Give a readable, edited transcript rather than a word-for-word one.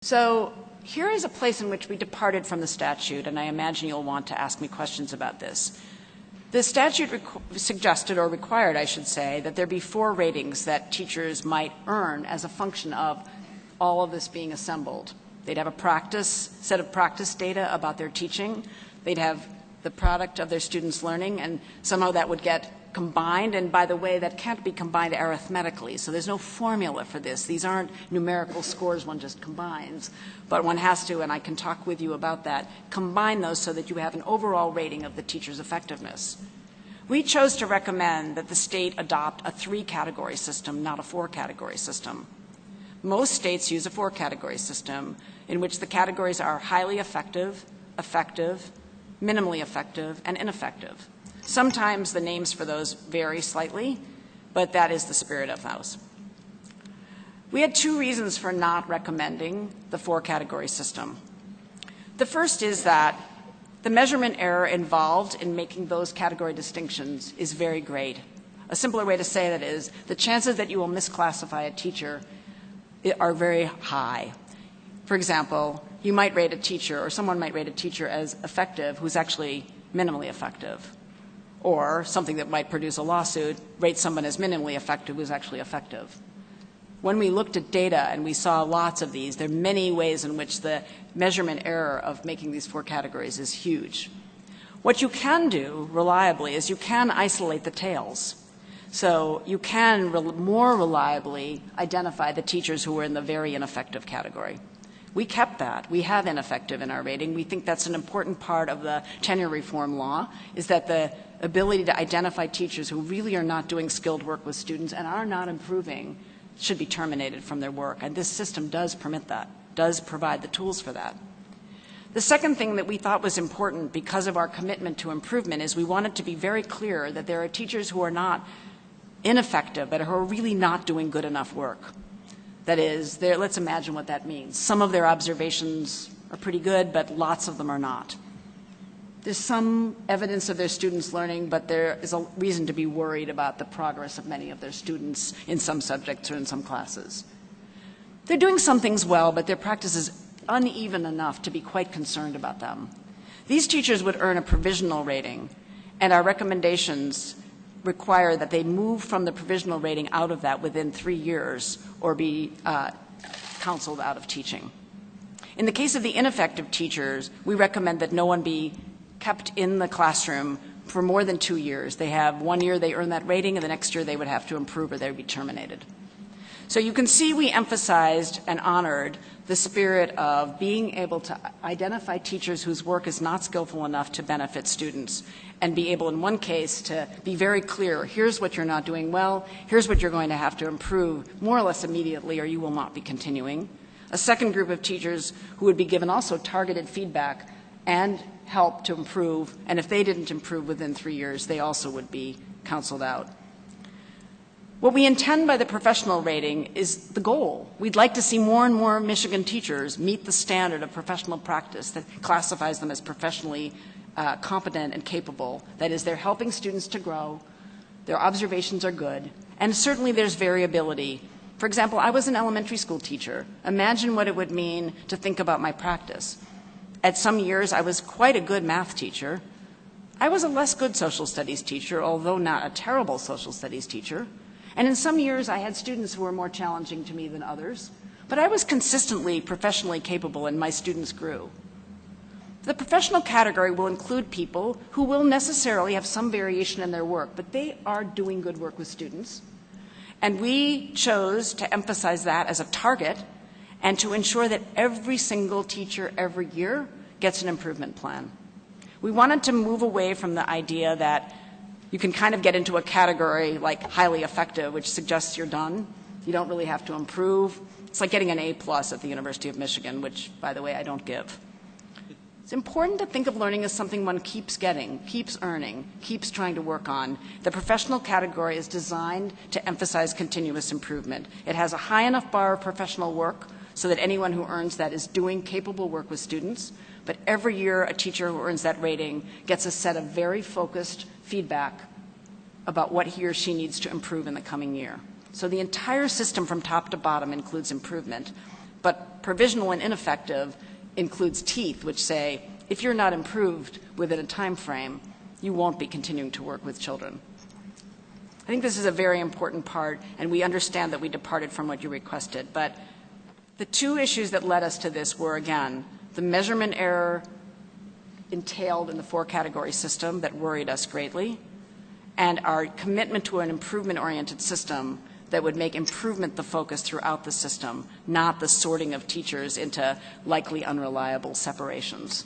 So here is a place in which we departed from the statute, and I imagine you'll want to ask me questions about this. The statute suggested, or required, I should say, that there be 4 ratings that teachers might earn as a function of all of this being assembled. They'd have a set of practice data about their teaching. They'd have the product of their students' learning, and somehow that would get combined. And by the way, that can't be combined arithmetically, so there's no formula for this. These aren't numerical scores one just combines, but one has to, and I can talk with you about that, combine those so that you have an overall rating of the teacher's effectiveness. We chose to recommend that the state adopt a 3-category system, not a 4-category system. Most states use a 4-category system in which the categories are highly effective, effective, minimally effective, and ineffective. Sometimes the names for those vary slightly, but that is the spirit of those. We had 2 reasons for not recommending the 4-category system. The first is that the measurement error involved in making those category distinctions is very great. A simpler way to say that is the chances that you will misclassify a teacher are very high. For example, you might rate a teacher, or someone might rate a teacher as effective who's actually minimally effective. Or something that might produce a lawsuit, rate someone as minimally effective who's actually effective. When we looked at data and we saw lots of these, there are many ways in which the measurement error of making these 4 categories is huge. What you can do reliably is you can isolate the tails. So you can more reliably identify the teachers who were in the very ineffective category. We kept that. We have ineffective in our rating. We think that's an important part of the tenure reform law, is that the ability to identify teachers who really are not doing skilled work with students and are not improving should be terminated from their work. And this system does permit that, does provide the tools for that. The second thing that we thought was important because of our commitment to improvement is we wanted to be very clear that there are teachers who are not ineffective, but who are really not doing good enough work. That is, let's imagine what that means. Some of their observations are pretty good, but lots of them are not. There's some evidence of their students learning, but there is a reason to be worried about the progress of many of their students in some subjects or in some classes. They're doing some things well, but their practice is uneven enough to be quite concerned about them. These teachers would earn a provisional rating, and our recommendations require that they move from the provisional rating out of that within 3 years or be counseled out of teaching. In the case of the ineffective teachers, we recommend that no one be kept in the classroom for more than 2 years. They have 1 year they earn that rating, and the next year they would have to improve or they would be terminated. So you can see we emphasized and honored the spirit of being able to identify teachers whose work is not skillful enough to benefit students and be able, in one case, to be very clear, here's what you're not doing well, here's what you're going to have to improve more or less immediately or you will not be continuing. A second group of teachers who would be given also targeted feedback and help to improve, and if they didn't improve within 3 years, they also would be counseled out. What we intend by the professional rating is the goal. We'd like to see more and more Michigan teachers meet the standard of professional practice that classifies them as professionally competent and capable. That is, they're helping students to grow, their observations are good, and certainly there's variability. For example, I was an elementary school teacher. Imagine what it would mean to think about my practice. At some years, I was quite a good math teacher. I was a less good social studies teacher, although not a terrible social studies teacher. And in some years, I had students who were more challenging to me than others. But I was consistently professionally capable, and my students grew. The professional category will include people who will necessarily have some variation in their work, but they are doing good work with students. And we chose to emphasize that as a target and to ensure that every single teacher every year gets an improvement plan. We wanted to move away from the idea that you can kind of get into a category like highly effective, which suggests you're done. You don't really have to improve. It's like getting an A+ at the University of Michigan, which, by the way, I don't give. It's important to think of learning as something one keeps getting, keeps earning, keeps trying to work on. The professional category is designed to emphasize continuous improvement. It has a high enough bar of professional work so that anyone who earns that is doing capable work with students. But every year, a teacher who earns that rating gets a set of very focused feedback about what he or she needs to improve in the coming year. So the entire system from top to bottom includes improvement. But provisional and ineffective includes teeth, which say, if you're not improved within a time frame, you won't be continuing to work with children. I think this is a very important part, and we understand that we departed from what you requested. But the two issues that led us to this were, again, the measurement error entailed in the four-category system that worried us greatly, and our commitment to an improvement-oriented system that would make improvement the focus throughout the system, not the sorting of teachers into likely unreliable separations.